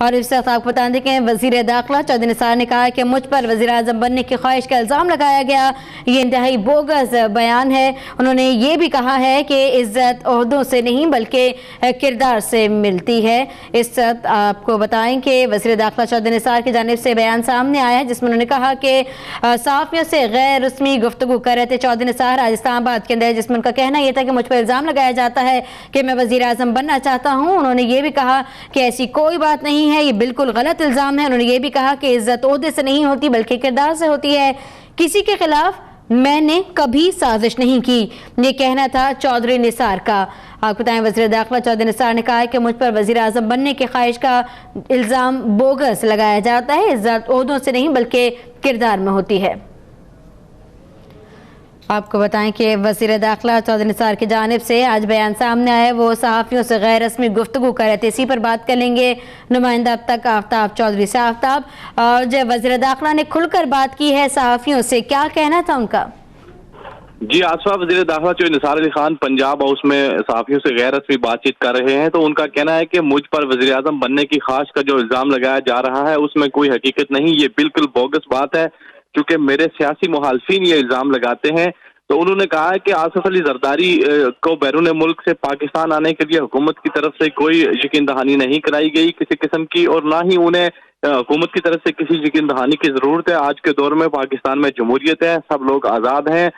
اور اس وقت آپ کو بتا دیں کہ وزیر داخلہ چودھری نثار نے کہا کہ مجھ پر وزیر اعظم بننے کی خواہش کا الزام لگایا گیا، یہ انتہائی بوگس بیان ہے۔ انہوں نے یہ بھی کہا ہے کہ عزت عہدوں سے نہیں بلکہ کردار سے ملتی ہے۔ اس وقت آپ کو بتائیں کہ وزیر داخلہ چودھری نثار کی جانب سے بیان سامنے آیا ہے جس میں انہوں نے کہا کہ صحافیوں سے غیر رسمی گفتگو کر رہے تھے چودھری نثار آج اسلام آباد کے اندر، جس میں ان کا کہنا یہ تھا کہ مجھ پر الزام لگایا جاتا ہے کہ میں وزیر اعظم بننا چاہتا ہوں۔ انہوں نے یہ بھی کہا کہ ایسی کوئی بات نہیں ہے، یہ بالکل غلط الزام ہے۔ انہوں نے یہ بھی کہا کہ عزت عہدے سے نہیں ہوتی بلکہ کردار سے ہوتی ہے، کسی کے خلاف میں نے کبھی سازش نہیں کی، یہ کہنا تھا چودھری نثار کا۔ آپ بتائیں وزیر داخلہ چودھری نثار نے کہا ہے کہ مجھ پر وزیر اعظم بننے کی خواہش کا الزام بوگس لگایا جاتا ہے، عزت عہدوں سے نہیں بلکہ کردار میں ہوتی ہے۔ آپ کو بتائیں کہ وزیر داخلہ چودھری نثار کی جانب سے آج بیان سامنے آیا ہے، وہ صحافیوں سے غیر رسمی گفتگو کر رہے تھے، اسی پر بات کر لیں گے نمائندہ اب تک آفتاب چودھری سے۔ آفتاب، اور جو وزیر داخلہ نے کھل کر بات کی ہے صحافیوں سے، کیا کہنا تھا ان کا؟ جی آصفہ، وزیر داخلہ چودھری نثار علی خان پنجاب ہاؤس میں صحافیوں سے غیر رسمی بات چیت کر رہے ہیں، تو ان کا کہنا ہے کہ مجھ پر وزیر اعظم بننے کی خواہش کا جو الزام لگایا جا رہا ہے اس میں کوئی حقیقت نہیں، یہ بالکل بوگس بات ہے کیونکہ میرے سیاسی مخالفین یہ الزام لگاتے ہیں۔ تو انہوں نے کہا ہے کہ آصف علی زرداری کو بیرون ملک سے پاکستان آنے کے لیے حکومت کی طرف سے کوئی یقین دہانی نہیں کرائی گئی کسی قسم کی، اور نہ ہی انہیں حکومت کی طرف سے کسی یقین دہانی کی ضرورت ہے۔ آج کے دور میں پاکستان میں جمہوریت ہے، سب لوگ آزاد ہیں،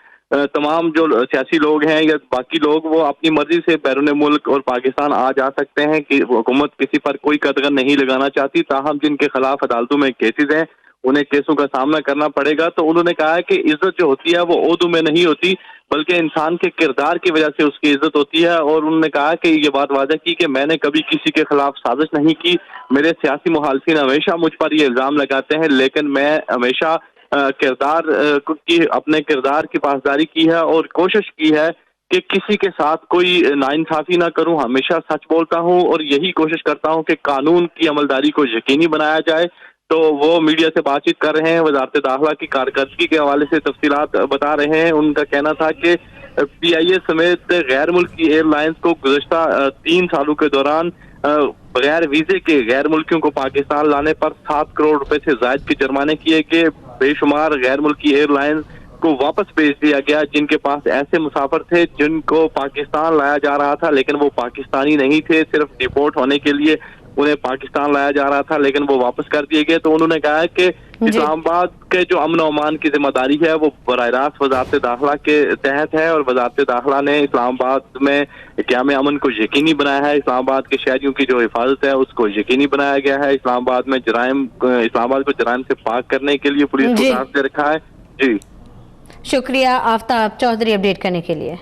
تمام جو سیاسی لوگ ہیں یا باقی لوگ وہ اپنی مرضی سے بیرون ملک اور پاکستان آ جا سکتے ہیں کہ حکومت کسی پر کوئی قدغن نہیں لگانا چاہتی، تاہم جن کے خلاف عدالتوں میں کیسز ہیں انہیں کیسوں کا سامنا کرنا پڑے گا۔ تو انہوں نے کہا ہے کہ عزت جو ہوتی ہے وہ عہدوں میں نہیں ہوتی بلکہ انسان کے کردار کی وجہ سے اس کی عزت ہوتی ہے، اور انہوں نے کہا کہ یہ بات واضح کی کہ میں نے کبھی کسی کے خلاف سازش نہیں کی، میرے سیاسی مخالفین ہمیشہ مجھ پر یہ الزام لگاتے ہیں لیکن میں ہمیشہ اپنے کردار کی پاسداری کی ہے اور کوشش کی ہے کہ کسی کے ساتھ کوئی ناانصافی نہ کروں، ہمیشہ سچ بولتا ہوں اور یہی کوشش کرتا ہوں کہ قانون کی عملداری کو یقینی بنایا جائے۔ تو وہ میڈیا سے بات چیت کر رہے ہیں، وزارت داخلہ کی کارکردگی کے حوالے سے تفصیلات بتا رہے ہیں۔ ان کا کہنا تھا کہ پی آئی اے سمیت غیر ملکی ایئر لائنز کو گزشتہ 3 سالوں کے دوران بغیر ویزے کے غیر ملکیوں کو پاکستان لانے پر 7 کروڑ روپے سے زائد کے جرمانے کیے گئے، بے شمار غیر ملکی ایئر لائنز کو واپس بھیج دیا گیا جن کے پاس ایسے مسافر تھے جن کو پاکستان لایا جا رہا تھا لیکن وہ پاکستانی نہیں تھے، صرف ڈیپورٹ ہونے کے لیے انہیں پاکستان لایا جا رہا تھا لیکن وہ واپس کر دیے گئے۔ تو انہوں نے کہا ہے کہ اسلام آباد کے جو امن و امان کی ذمہ داری ہے وہ براہ راست وزارت داخلہ کے تحت ہے، اور وزارت داخلہ نے اسلام آباد میں قیام امن کو یقینی بنایا ہے، اسلام آباد کے شہریوں کی جو حفاظت ہے اس کو یقینی بنایا گیا ہے، اسلام آباد کو جرائم سے پاک کرنے کے لیے پولیس کو ساتھ دے رکھا ہے۔ جی شکریہ آفتاب چودھری اپڈیٹ کرنے کے لیے۔